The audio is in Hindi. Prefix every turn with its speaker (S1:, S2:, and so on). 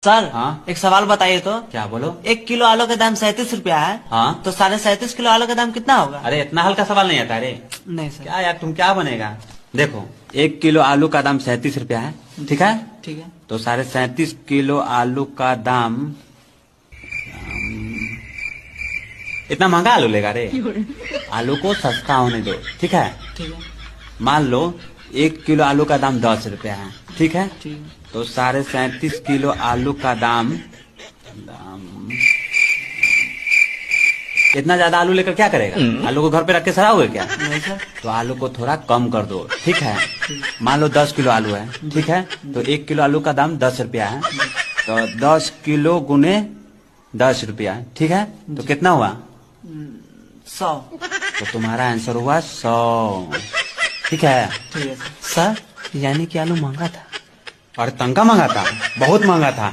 S1: सर
S2: हाँ?
S1: एक सवाल बताइए तो।
S2: क्या बोलो।
S1: 1 किलो आलू का दाम 37 रुपया है।
S2: हाँ?
S1: तो 37.5 किलो आलू का दाम कितना होगा?
S2: अरे इतना हल्का सवाल नहीं आता रे।
S1: नहीं सर।
S2: क्या यार तुम क्या बनेगा। देखो 1 किलो आलू का दाम 37 रुपया है, ठीक है।
S1: ठीक है।
S2: तो 37.5 किलो आलू का दाम इतना महंगा आलू लेगा रे। आलू को सस्ता होने दो, ठीक है।
S1: ठीक है।
S2: मान लो 1 किलो आलू का दाम 10 रुपया है, ठीक है।
S1: ठीक है।
S2: तो 37.5 किलो आलू का दाम इतना ज्यादा आलू लेकर क्या करेगा। आलू को घर पे रख के सड़ाओगे क्या।
S1: नहीं सर।
S2: तो आलू को थोड़ा कम कर दो, ठीक है। मान लो 10 किलो आलू है, ठीक है। तो 1 किलो आलू का दाम 10 रुपया है। तो 10 किलो गुने 10 रुपया, ठीक है। तो कितना हुआ
S1: 100।
S2: तो तुम्हारा आंसर हुआ 100, ठीक है।
S1: ठीक है सर। यानी कि आलू महंगा था।
S2: और तंका महंगा था, बहुत महंगा था।